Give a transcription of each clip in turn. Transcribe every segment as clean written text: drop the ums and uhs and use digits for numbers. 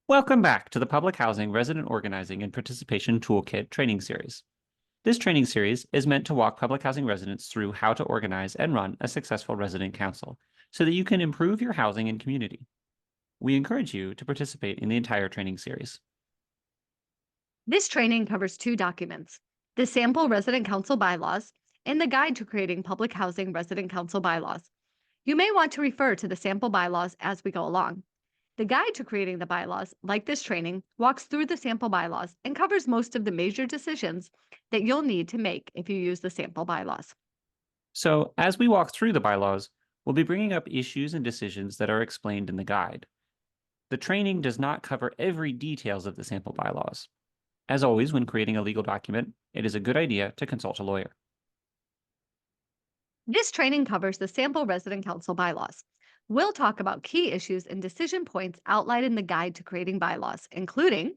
Welcome back to the Public Housing Resident Organizing and Participation Toolkit training series. This training series is meant to walk public housing residents through how to organize and run a successful resident council so that you can improve your housing and community. We encourage you to participate in the entire training series. This training covers two documents, the Sample Resident Council Bylaws and the Guide to Creating Public Housing Resident Council Bylaws. You may want to refer to the sample bylaws as we go along. The Guide to Creating the Bylaws, like this training, walks through the sample bylaws and covers most of the major decisions that you'll need to make if you use the sample bylaws. So, as we walk through the bylaws, we'll be bringing up issues and decisions that are explained in the guide. The training does not cover every details of the sample bylaws. As always, when creating a legal document, it is a good idea to consult a lawyer. This training covers the Sample Resident Council Bylaws. We'll talk about key issues and decision points outlined in the Guide to Creating Bylaws, including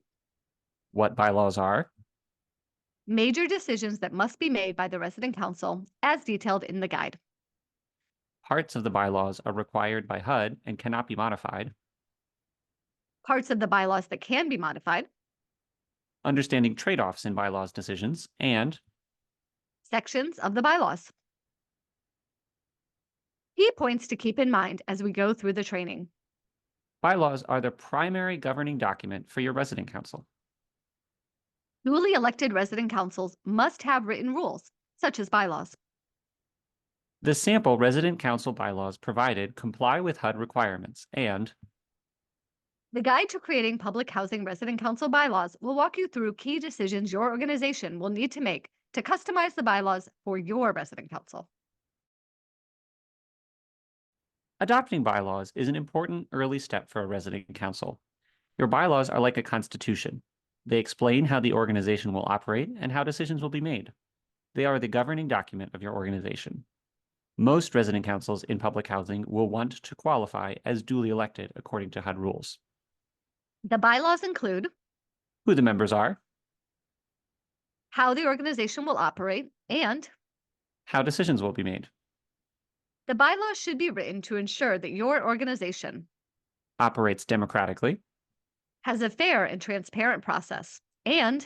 What bylaws are, major decisions that must be made by the resident council as detailed in the guide. parts of the bylaws are required by HUD and cannot be modified, Parts of the bylaws that can be modified, understanding trade-offs in bylaws decisions, and sections of the bylaws. Key points to keep in mind as we go through the training. bylaws are the primary governing document for your resident council. Duly elected resident councils must have written rules, such as bylaws. The sample resident council bylaws provided comply with HUD requirements, and The Guide to Creating Public Housing Resident Council Bylaws will walk you through key decisions your organization will need to make to customize the bylaws for your resident council. adopting bylaws is an important early step for a resident council. Your bylaws are like a constitution. They explain how the organization will operate and how decisions will be made. They are the governing document of your organization. Most resident councils in public housing will want to qualify as duly elected according to HUD rules. The bylaws include Who the members are, how the organization will operate, and how decisions will be made, the bylaws should be written to ensure that your organization operates democratically, has a fair and transparent process, and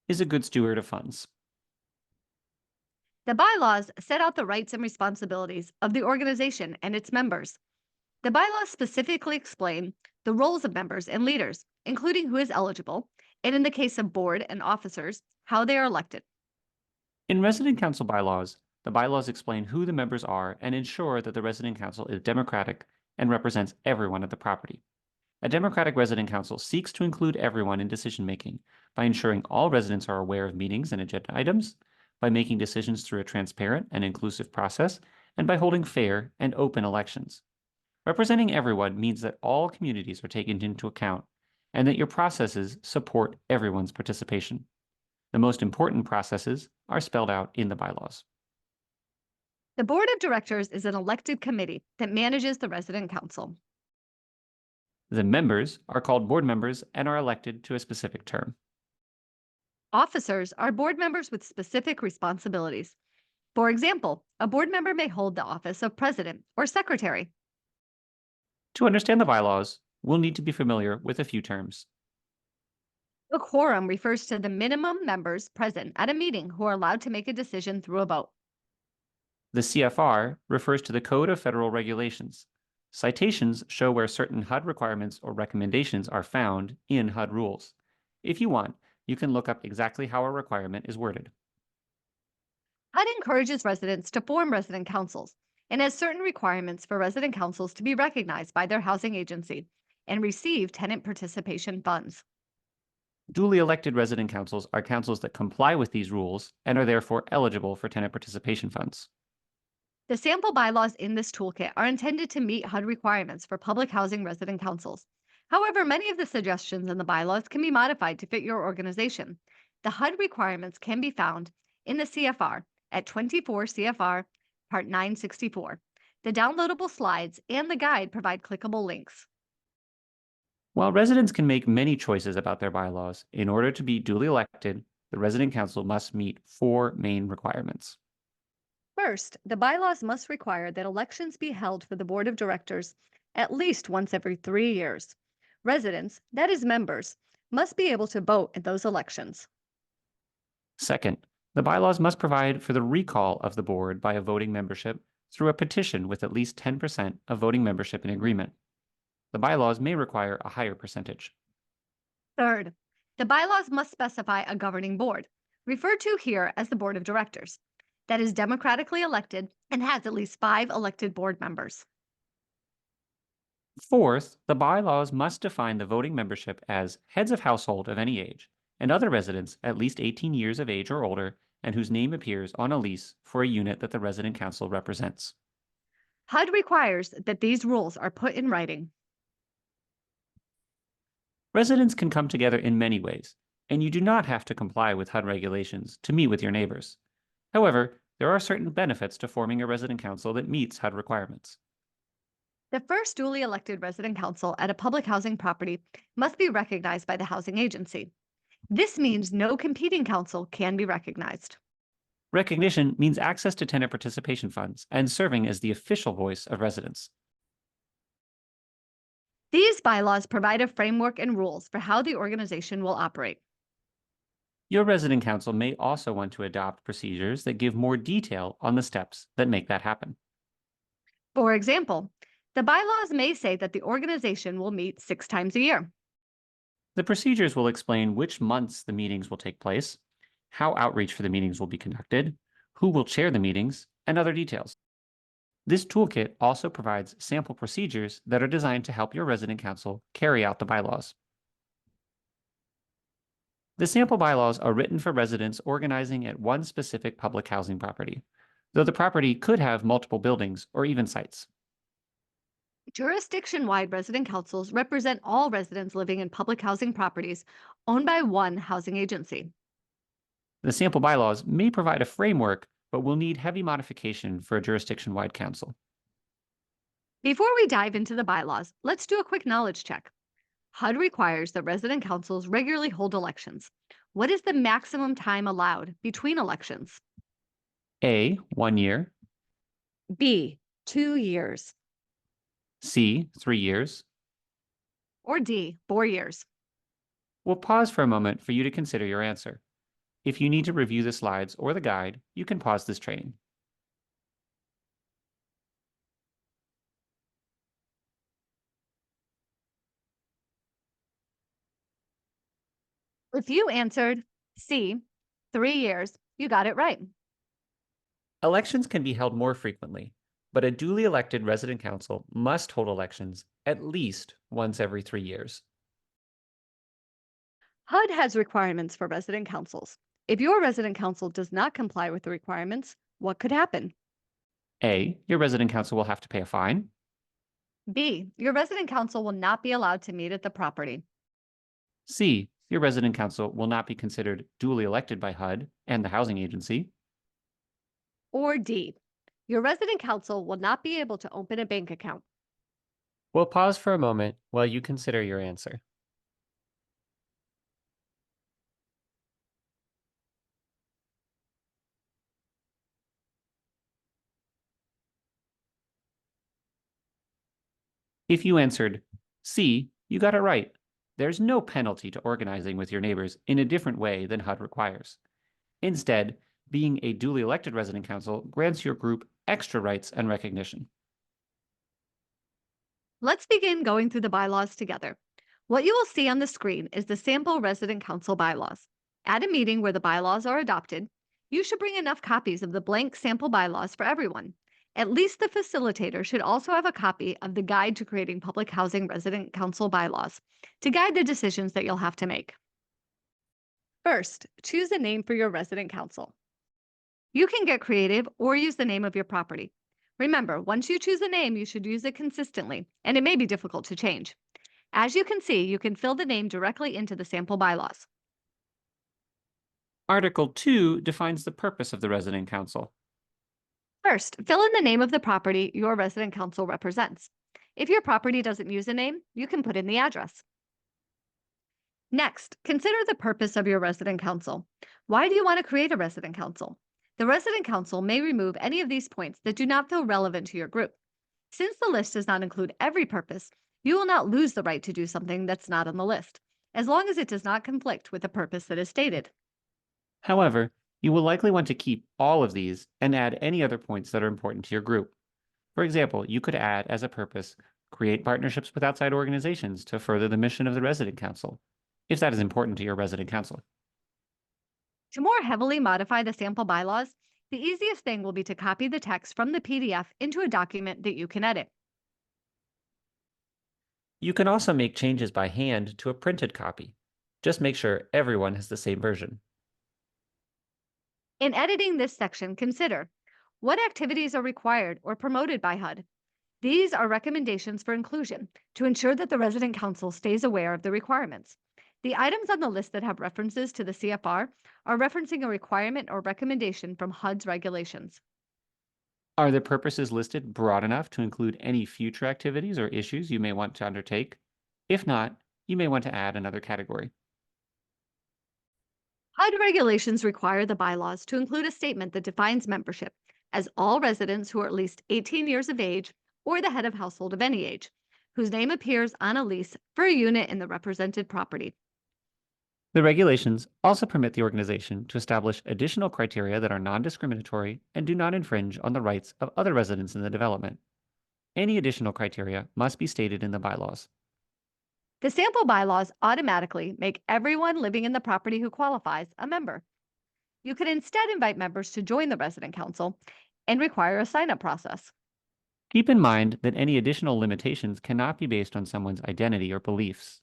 is a good steward of funds. the bylaws set out the rights and responsibilities of the organization and its members. The bylaws specifically explain the roles of members and leaders, including who is eligible, and in the case of board and officers, how they are elected. In resident council bylaws, the bylaws explain who the members are and ensure that the resident council is democratic and represents everyone at the property. A democratic resident council seeks to include everyone in decision-making by ensuring all residents are aware of meetings and agenda items, by making decisions through a transparent and inclusive process, and by holding fair and open elections. Representing everyone means that all communities are taken into account and that your processes support everyone's participation. The most important processes are spelled out in the bylaws. The board of directors is an elected committee that manages the resident council. The members are called board members and are elected to a specific term. Officers are board members with specific responsibilities. For example, a board member may hold the office of president or secretary. To understand the bylaws, we'll need to be familiar with a few terms. A quorum refers to the minimum members present at a meeting who are allowed to make a decision through a vote. The CFR refers to the Code of Federal Regulations. Citations show where certain HUD requirements or recommendations are found in HUD rules. If you want, you can look up exactly how a requirement is worded. HUD encourages residents to form resident councils and has certain requirements for resident councils to be recognized by their housing agency and receive tenant participation funds. Duly elected resident councils are councils that comply with these rules and are therefore eligible for tenant participation funds. The sample bylaws in this toolkit are intended to meet HUD requirements for public housing resident councils. However, many of the suggestions in the bylaws can be modified to fit your organization. The HUD requirements can be found in the CFR at 24 CFR Part 964. The downloadable slides and the guide provide clickable links. While residents can make many choices about their bylaws, in order to be duly elected, the resident council must meet 4 main requirements. First, the bylaws must require that elections be held for the board of directors at least once every 3 years. Residents, that is members, must be able to vote in those elections. Second, the bylaws must provide for the recall of the board by a voting membership through a petition with at least 10% of voting membership in agreement. The bylaws may require a higher percentage. Third, the bylaws must specify a governing board, referred to here as the board of directors, that is democratically elected and has at least 5 elected board members. Fourth, the bylaws must define the voting membership as heads of household of any age and other residents at least 18 years of age or older and whose name appears on a lease for a unit that the resident council represents. HUD requires that these rules are put in writing. Residents can come together in many ways, and you do not have to comply with HUD regulations to meet with your neighbors. However, there are certain benefits to forming a resident council that meets HUD requirements. The first duly elected resident council at a public housing property must be recognized by the housing agency. This means no competing council can be recognized. Recognition means access to tenant participation funds and serving as the official voice of residents. These bylaws provide a framework and rules for how the organization will operate. Your resident council may also want to adopt procedures that give more detail on the steps that make that happen. For example, the bylaws may say that the organization will meet 6 times a year. The procedures will explain which months the meetings will take place, how outreach for the meetings will be conducted, who will chair the meetings, and other details. This toolkit also provides sample procedures that are designed to help your resident council carry out the bylaws. The sample bylaws are written for residents organizing at one specific public housing property, though the property could have multiple buildings or even sites. Jurisdiction-wide resident councils represent all residents living in public housing properties owned by one housing agency. The sample bylaws may provide a framework, but will need heavy modification for a jurisdiction-wide council. Before we dive into the bylaws, let's do a quick knowledge check. HUD requires that resident councils regularly hold elections. What is the maximum time allowed between elections? A, 1 year. B, 2 years. C, 3 years. Or D, 4 years. We'll pause for a moment for you to consider your answer. If you need to review the slides or the guide, you can pause this training. If you answered C, 3 years, you got it right. Elections can be held more frequently, but a duly elected resident council must hold elections at least once every 3 years. HUD has requirements for resident councils. If your resident council does not comply with the requirements, what could happen? A, your resident council will have to pay a fine. B, your resident council will not be allowed to meet at the property. C, your resident council will not be considered duly elected by HUD and the housing agency. Or D, your resident council will not be able to open a bank account. We'll pause for a moment while you consider your answer. If you answered C, you got it right. There's no penalty to organizing with your neighbors in a different way than HUD requires. Instead, being a duly elected resident council grants your group extra rights and recognition. Let's begin going through the bylaws together. What you will see on the screen is the Sample Resident Council Bylaws. At a meeting where the bylaws are adopted, you should bring enough copies of the blank sample bylaws for everyone. At least the facilitator should also have a copy of the Guide to Creating Public Housing Resident Council Bylaws to guide the decisions that you'll have to make. First, choose a name for your resident council. You can get creative or use the name of your property. Remember, once you choose a name, you should use it consistently, and it may be difficult to change. As you can see, you can fill the name directly into the sample bylaws. Article 2 defines the purpose of the resident council. First, fill in the name of the property your resident council represents. If your property doesn't use a name, you can put in the address. Next, consider the purpose of your resident council. Why do you want to create a resident council? The resident council may remove any of these points that do not feel relevant to your group. Since the list does not include every purpose, You will not lose the right to do something that's not on the list, as long as it does not conflict with the purpose that is stated. However, you will likely want to keep all of these and add any other points that are important to your group. For example, you could add as a purpose, create partnerships with outside organizations to further the mission of the resident council, if that is important to your resident council. To more heavily modify the sample bylaws, the easiest thing will be to copy the text from the PDF into a document that you can edit. You can also make changes by hand to a printed copy. Just make sure everyone has the same version. In editing this section, consider what activities are required or promoted by HUD. These are recommendations for inclusion to ensure that the resident council stays aware of the requirements. The items on the list that have references to the CFR are referencing a requirement or recommendation from HUD's regulations. Are the purposes listed broad enough to include any future activities or issues you may want to undertake? If not, you may want to add another category. HUD regulations require the bylaws to include a statement that defines membership as all residents who are at least 18 years of age or the head of household of any age, whose name appears on a lease for a unit in the represented property. The regulations also permit the organization to establish additional criteria that are non-discriminatory and do not infringe on the rights of other residents in the development. Any additional criteria must be stated in the bylaws. The sample bylaws automatically make everyone living in the property who qualifies a member. You could instead invite members to join the resident council and require a sign-up process. Keep in mind that any additional limitations cannot be based on someone's identity or beliefs.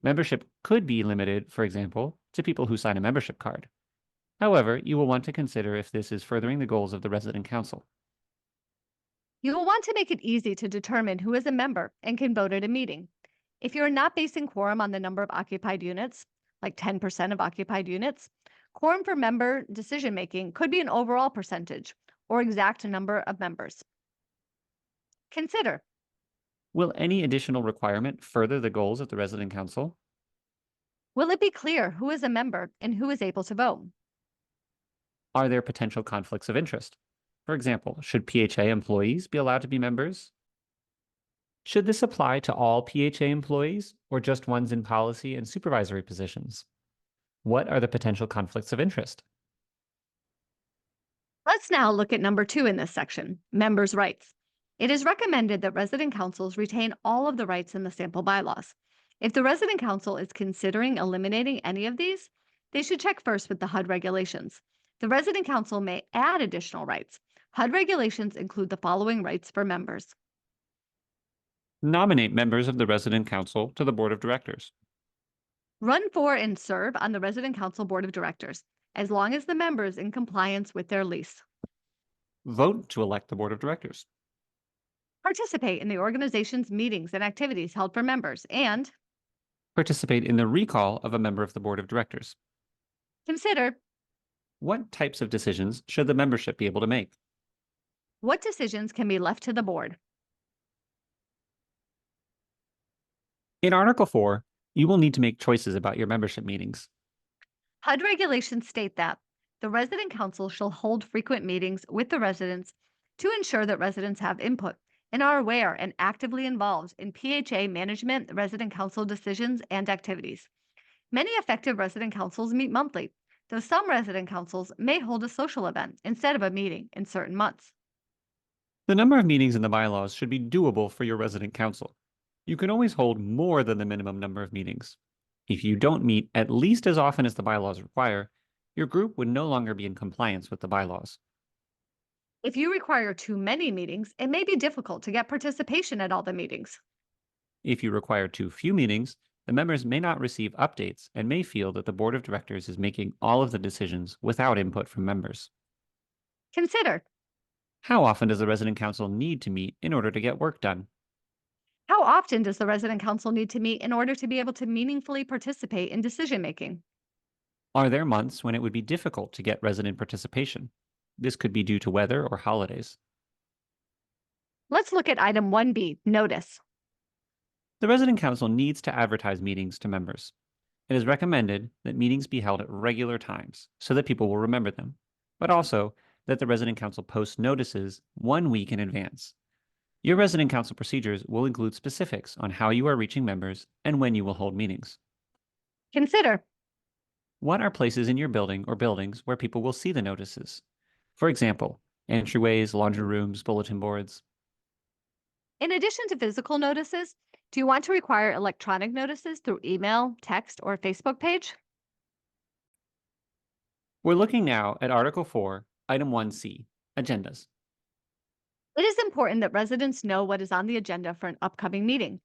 Membership could be limited, for example, to people who sign a membership card. However, you will want to consider if this is furthering the goals of the resident council. You will want to make it easy to determine who is a member and can vote at a meeting. If you're not basing quorum on the number of occupied units, like 10% of occupied units, quorum for member decision-making could be an overall percentage or exact number of members. Consider, Will any additional requirement further the goals of the resident council? will it be clear who is a member and who is able to vote? Are there potential conflicts of interest? For example, should PHA employees be allowed to be members? Should this apply to all PHA employees or just ones in policy and supervisory positions? What are the potential conflicts of interest? Let's now look at number 2 in this section, members' rights. It is recommended that resident councils retain all of the rights in the sample bylaws. If the resident council is considering eliminating any of these, they should check first with the HUD regulations. The resident council may add additional rights. HUD regulations include the following rights for members. Nominate members of the resident council to the board of directors. Run for and serve on the resident council board of directors, as long as the member is in compliance with their lease. Vote to elect the board of directors. Participate in the organization's meetings and activities held for members, and Participate in the recall of a member of the board of directors. consider What types of decisions should the membership be able to make? what decisions can be left to the board. In Article 4, you will need to make choices about your membership meetings. HUD regulations state that the resident council shall hold frequent meetings with the residents to ensure that residents have input and are aware and actively involved in PHA management, resident council decisions, and activities. Many effective resident councils meet monthly, though some resident councils may hold a social event instead of a meeting in certain months. The number of meetings in the bylaws should be doable for your resident council. You can always hold more than the minimum number of meetings. If you don't meet at least as often as the bylaws require, your group would no longer be in compliance with the bylaws. If you require too many meetings, it may be difficult to get participation at all the meetings. If you require too few meetings, the members may not receive updates and may feel that the board of directors is making all of the decisions without input from members. Consider, How often does the resident council need to meet in order to get work done? how often does the resident council need to meet in order to be able to meaningfully participate in decision making? Are there months when it would be difficult to get resident participation? This could be due to weather or holidays. Let's look at item 1B, notice. The resident council needs to advertise meetings to members. It is recommended that meetings be held at regular times so that people will remember them, but also that the resident council posts notices 1 week in advance. Your resident council procedures will include specifics on how you are reaching members and when you will hold meetings. Consider What are places in your building or buildings where people will see the notices? For example, entryways, laundry rooms, bulletin boards. in addition to physical notices, do you want to require electronic notices through email, text, or Facebook page? We're looking now at Article 4, Item 1C, Agendas. It is important that residents know what is on the agenda for an upcoming meeting.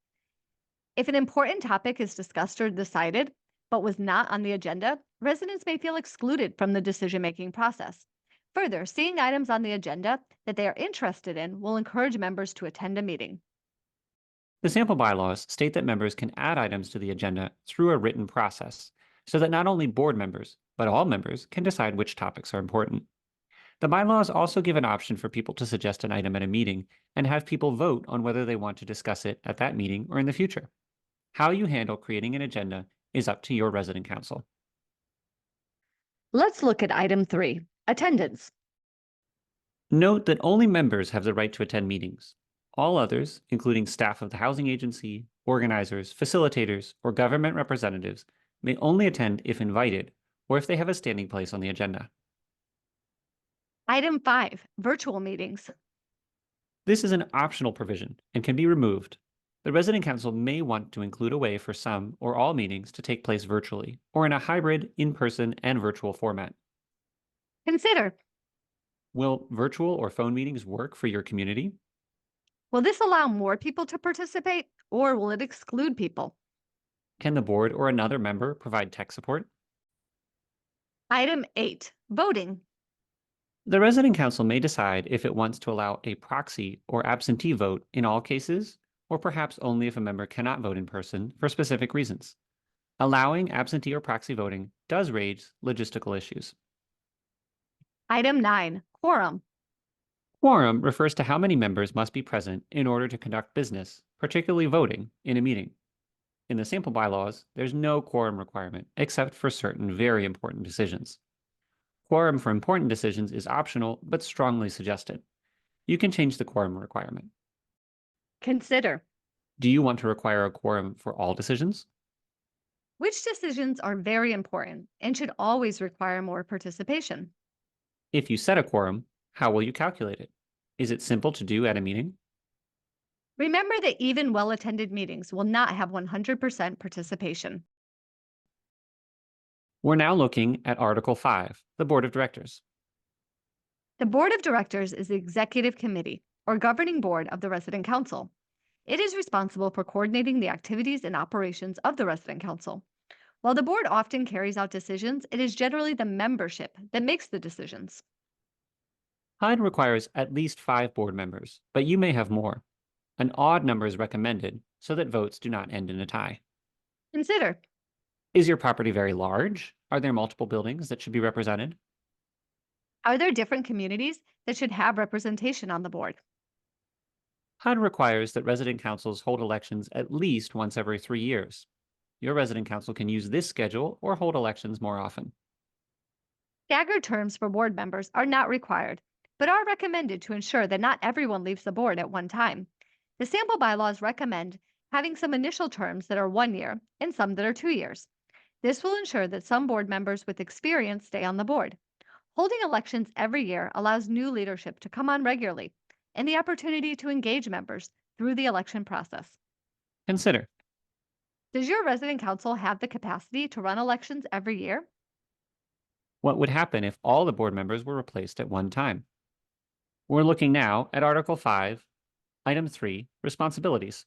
If an important topic is discussed or decided, but was not on the agenda, residents may feel excluded from the decision-making process. Further, seeing items on the agenda that they are interested in will encourage members to attend a meeting. The sample bylaws state that members can add items to the agenda through a written process, so that not only board members, but all members can decide which topics are important. The bylaws also give an option for people to suggest an item at a meeting and have people vote on whether they want to discuss it at that meeting or in the future. How you handle creating an agenda is up to your resident council. Let's look at item 3, attendance. Note that only members have the right to attend meetings. All others, including staff of the housing agency, organizers, facilitators, or government representatives, may only attend if invited or if they have a standing place on the agenda. Item 5, virtual meetings. This is an optional provision and can be removed. The resident council may want to include a way for some or all meetings to take place virtually or in a hybrid in-person and virtual format. Consider, Will virtual or phone meetings work for your community? will this allow more people to participate or will it exclude people? Can the board or another member provide tech support? Item 8, voting. The resident council may decide if it wants to allow a proxy or absentee vote in all cases, or perhaps only if a member cannot vote in person for specific reasons. Allowing absentee or proxy voting does raise logistical issues. Item 9, quorum. Quorum refers to how many members must be present in order to conduct business, particularly voting, in a meeting. In the sample bylaws, there's no quorum requirement except for certain very important decisions. Quorum for important decisions is optional, but strongly suggested. You can change the quorum requirement. Consider, Do you want to require a quorum for all decisions? which decisions are very important and should always require more participation? If you set a quorum, how will you calculate it? Is it simple to do at a meeting? Remember that even well-attended meetings will not have 100% participation. We're now looking at Article 5, the Board of Directors. The Board of Directors is the executive committee or governing board of the resident council. It is responsible for coordinating the activities and operations of the resident council. While the board often carries out decisions, it is generally the membership that makes the decisions. HUD requires at least 5 board members, but you may have more. An odd number is recommended so that votes do not end in a tie. Consider, Is your property very large? Are there multiple buildings that should be represented? are there different communities that should have representation on the board? HUD requires that resident councils hold elections at least once every 3 years. Your resident council can use this schedule or hold elections more often. Staggered terms for board members are not required, but are recommended to ensure that not everyone leaves the board at one time. The sample bylaws recommend having some initial terms that are 1 year and some that are 2 years. This will ensure that some board members with experience stay on the board. Holding elections every year allows new leadership to come on regularly and the opportunity to engage members through the election process. Consider, Does your resident council have the capacity to run elections every year? what would happen if all the board members were replaced at one time? We're looking now at Article 5, Item 3, Responsibilities.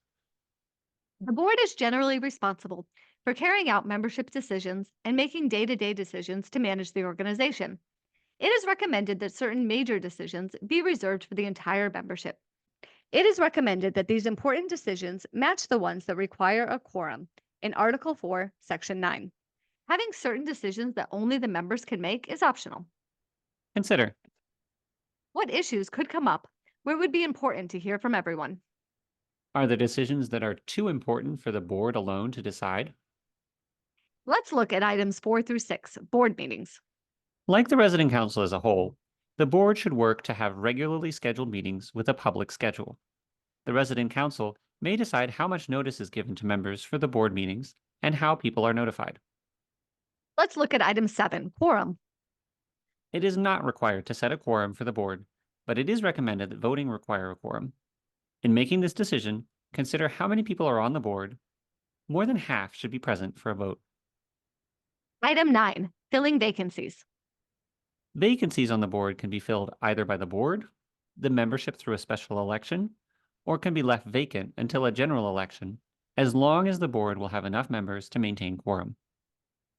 The board is generally responsible for carrying out membership decisions and making day-to-day decisions to manage the organization. It is recommended that certain major decisions be reserved for the entire membership. It is recommended that these important decisions match the ones that require a quorum in Article 4, Section 9. Having certain decisions that only the members can make is optional. Consider, What issues could come up where it would be important to hear from everyone? are there decisions that are too important for the board alone to decide? Let's look at items 4 through 6, board meetings. Like the resident council as a whole, the board should work to have regularly scheduled meetings with a public schedule. The resident council may decide how much notice is given to members for the board meetings and how people are notified. Let's look at item 7, quorum. It is not required to set a quorum for the board, but it is recommended that voting require a quorum. In making this decision, consider how many people are on the board. More than half should be present for a vote. Item 9, filling vacancies. Vacancies on the board can be filled either by the board, the membership through a special election, or can be left vacant until a general election, as long as the board will have enough members to maintain quorum.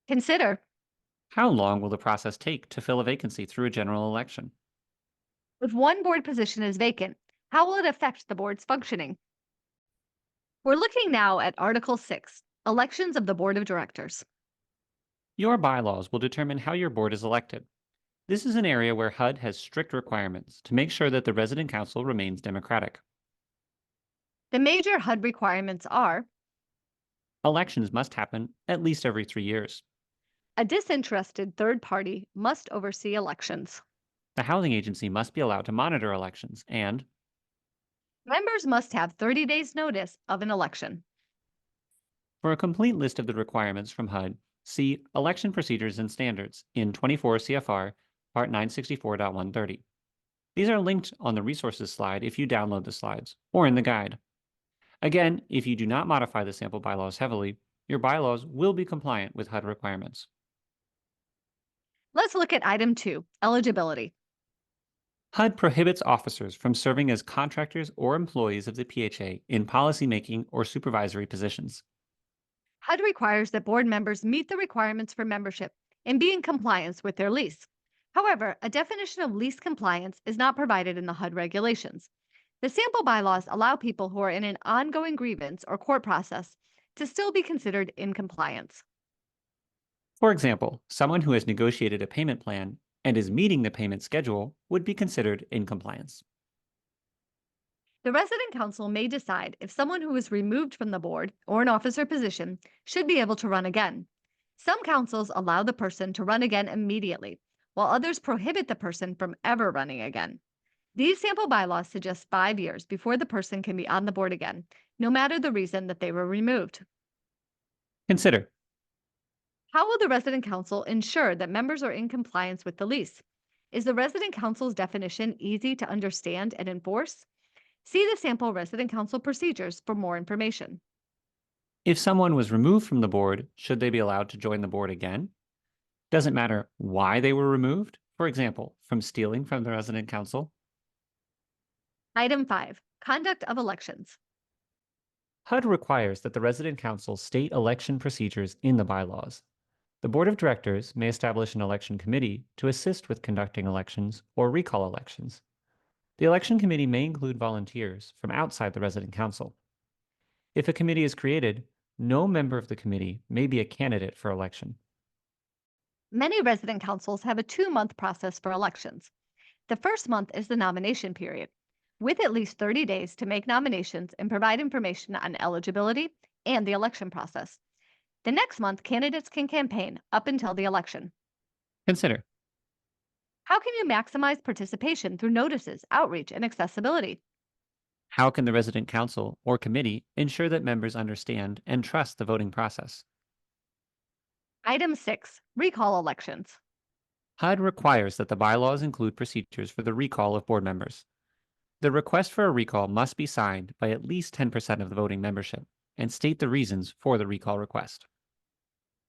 Consider, How long will the process take to fill a vacancy through a general election? if one board position is vacant, how will it affect the board's functioning? We're looking now at Article 6, elections of the Board of Directors. Your bylaws will determine how your board is elected. This is an area where HUD has strict requirements to make sure that the resident council remains democratic. The major HUD requirements are Elections must happen at least every 3 years. a disinterested third party must oversee elections. The housing agency must be allowed to monitor elections, and Members must have 30 days notice of an election. for a complete list of the requirements from HUD, see Election Procedures and Standards in 24 CFR Part 964.130. These are linked on the resources slide if you download the slides, or in the guide. Again, if you do not modify the sample bylaws heavily, your bylaws will be compliant with HUD requirements. Let's look at item 2, eligibility. HUD prohibits officers from serving as contractors or employees of the PHA in policymaking or supervisory positions. HUD requires that board members meet the requirements for membership and be in compliance with their lease. However, a definition of lease compliance is not provided in the HUD regulations. The sample bylaws allow people who are in an ongoing grievance or court process to still be considered in compliance. For example, someone who has negotiated a payment plan and is meeting the payment schedule would be considered in compliance. The resident council may decide if someone who is removed from the board or an officer position should be able to run again. Some councils allow the person to run again immediately, while others prohibit the person from ever running again. These sample bylaws suggest 5 years before the person can be on the board again, no matter the reason that they were removed. Consider How will the resident council ensure that members are in compliance with the lease? Is the resident council's definition easy to understand and enforce? See the sample resident council procedures for more information. if someone was removed from the board, should they be allowed to join the board again? Does it matter why they were removed? For example, from stealing from the resident council? Item 5, conduct of elections. HUD requires that the resident council state election procedures in the bylaws. The board of directors may establish an election committee to assist with conducting elections or recall elections. The election committee may include volunteers from outside the resident council. If a committee is created, no member of the committee may be a candidate for election. Many resident councils have a 2-month process for elections. The first month is the nomination period, with at least 30 days to make nominations and provide information on eligibility and the election process. The next month, candidates can campaign up until the election. Consider How can you maximize participation through notices, outreach, and accessibility? how can the resident council or committee ensure that members understand and trust the voting process? Item 6, recall elections. HUD requires that the bylaws include procedures for the recall of board members. The request for a recall must be signed by at least 10% of the voting membership and state the reasons for the recall request.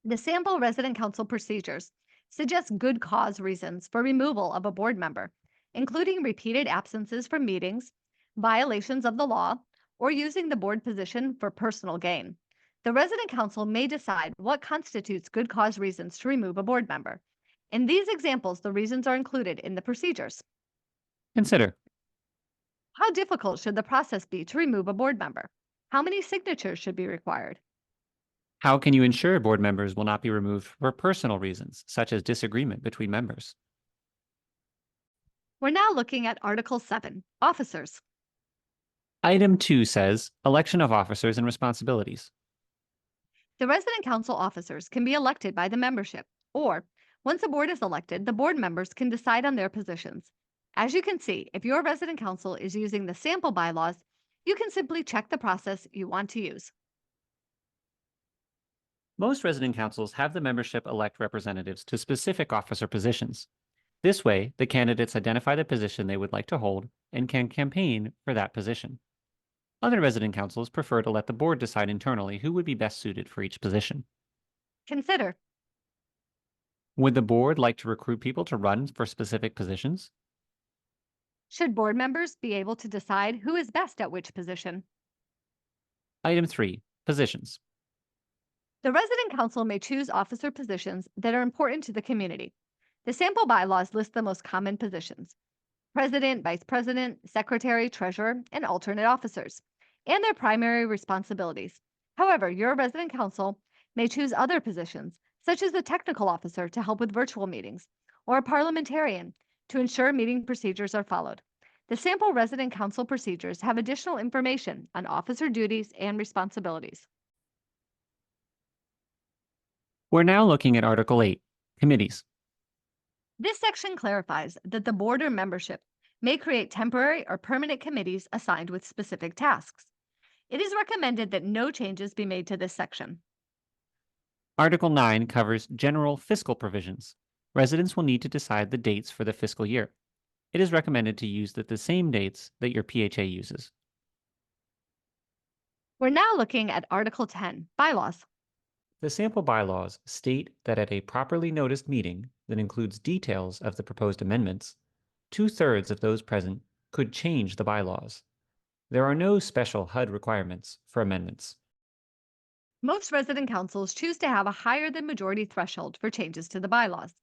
The sample resident council procedures suggest good cause reasons for removal of a board member, including repeated absences from meetings, violations of the law, or using the board position for personal gain. The resident council may decide what constitutes good cause reasons to remove a board member. In these examples, the reasons are included in the procedures. Consider How difficult should the process be to remove a board member? How many signatures should be required? how can you ensure board members will not be removed for personal reasons, such as disagreement between members? We're now looking at Article 7, Officers. Item 2 says election of officers and responsibilities. The resident council officers can be elected by the membership, or once a board is elected, the board members can decide on their positions. As you can see, if your resident council is using the sample bylaws, You can simply check the process you want to use. Most resident councils have the membership elect representatives to specific officer positions. This way, the candidates identify the position they would like to hold and can campaign for that position. Other resident councils prefer to let the board decide internally who would be best suited for each position. Consider, Would the board like to recruit people to run for specific positions? should board members be able to decide who is best at which position? Item 3. Positions. The resident council may choose officer positions that are important to the community. The sample bylaws list the most common positions: president, vice president, secretary, treasurer, and alternate officers, and their primary responsibilities. However, your resident council may choose other positions, such as a technical officer to help with virtual meetings, or a parliamentarian to ensure meeting procedures are followed. The sample resident council procedures have additional information on officer duties and responsibilities. We're now looking at Article 8, Committees. This section clarifies that the board or membership may create temporary or permanent committees assigned with specific tasks. It is recommended that no changes be made to this section. Article 9 covers general fiscal provisions. Residents will need to decide the dates for the fiscal year. It is recommended to use the same dates that your PHA uses. We're now looking at Article 10, Bylaws. The sample bylaws state that at a properly noticed meeting that includes details of the proposed amendments, 2/3 of those present could change the bylaws. There are no special HUD requirements for amendments. Most resident councils choose to have a higher than majority threshold for changes to the bylaws,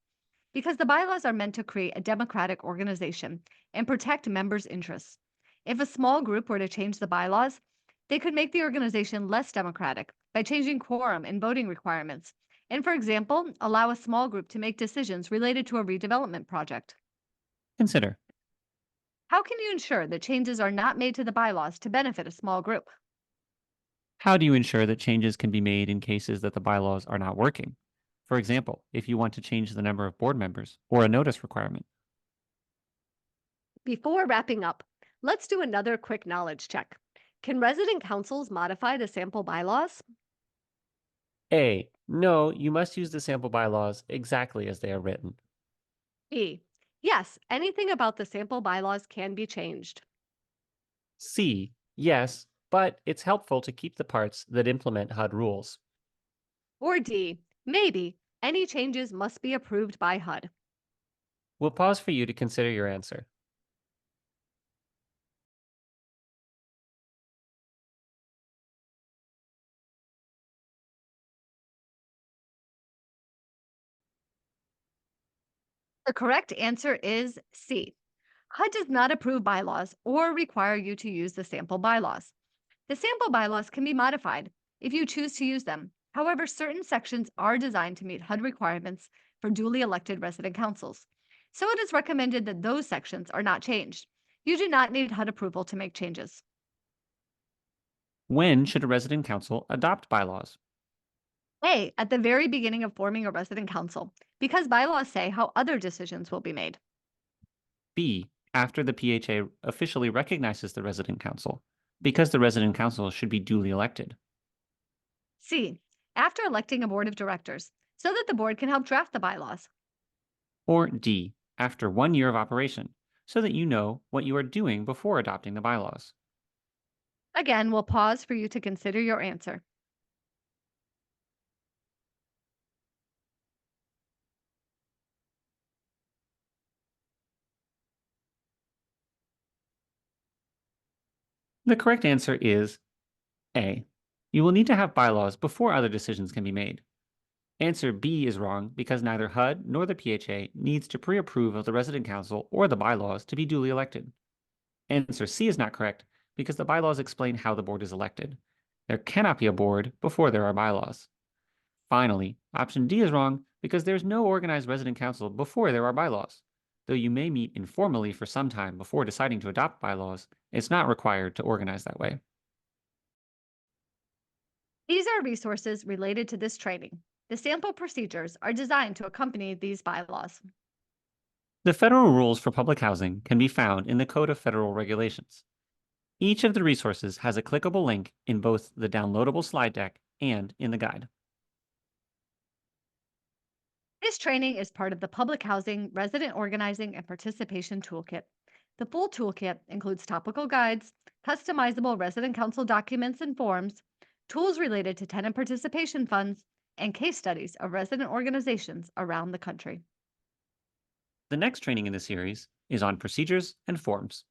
because the bylaws are meant to create a democratic organization and protect members' interests. If a small group were to change the bylaws, they could make the organization less democratic by changing quorum and voting requirements, and, for example, allow a small group to make decisions related to a redevelopment project. Consider, How can you ensure that changes are not made to the bylaws to benefit a small group? how do you ensure that changes can be made in cases that the bylaws are not working? For example, if you want to change the number of board members or a notice requirement. Before wrapping up, let's do another quick knowledge check. Can resident councils modify the sample bylaws? A. No, you must use the sample bylaws exactly as they are written. B. Yes, anything about the sample bylaws can be changed. C. Yes, but it's helpful to keep the parts that implement HUD rules. Or D. Maybe any changes must be approved by HUD. We'll pause for you to consider your answer. The correct answer is C. HUD does not approve bylaws or require you to use the sample bylaws. The sample bylaws can be modified if you choose to use them. However, certain sections are designed to meet HUD requirements for duly elected resident councils. So it is recommended that those sections are not changed. You do not need HUD approval to make changes. When should a resident council adopt bylaws? A, at the very beginning of forming a resident council, because bylaws say how other decisions will be made. B. After the PHA officially recognizes the resident council, because the resident council should be duly elected. C, after electing a board of directors, so that the board can help draft the bylaws. Or D. After 1 year of operation, so that you know what you are doing before adopting the bylaws. Again, we'll pause for you to consider your answer. The correct answer is A. You will need to have bylaws before other decisions can be made. Answer B is wrong because neither HUD nor the PHA needs to pre-approve of the resident council or the bylaws to be duly elected. Answer C is not correct because the bylaws explain how the board is elected. There cannot be a board before there are bylaws. Finally, option D is wrong because there's no organized resident council before there are bylaws. Though you may meet informally for some time before deciding to adopt bylaws, it's not required to organize that way. These are resources related to this training. The sample procedures are designed to accompany these bylaws. The federal rules for public housing can be found in the Code of Federal Regulations. Each of the resources has a clickable link in both the downloadable slide deck and in the guide. This training is part of the Public Housing Resident Organizing and Participation Toolkit. The full toolkit includes topical guides, customizable resident council documents and forms, tools related to tenant participation funds, and case studies of resident organizations around the country. The next training in the series is on procedures and forms.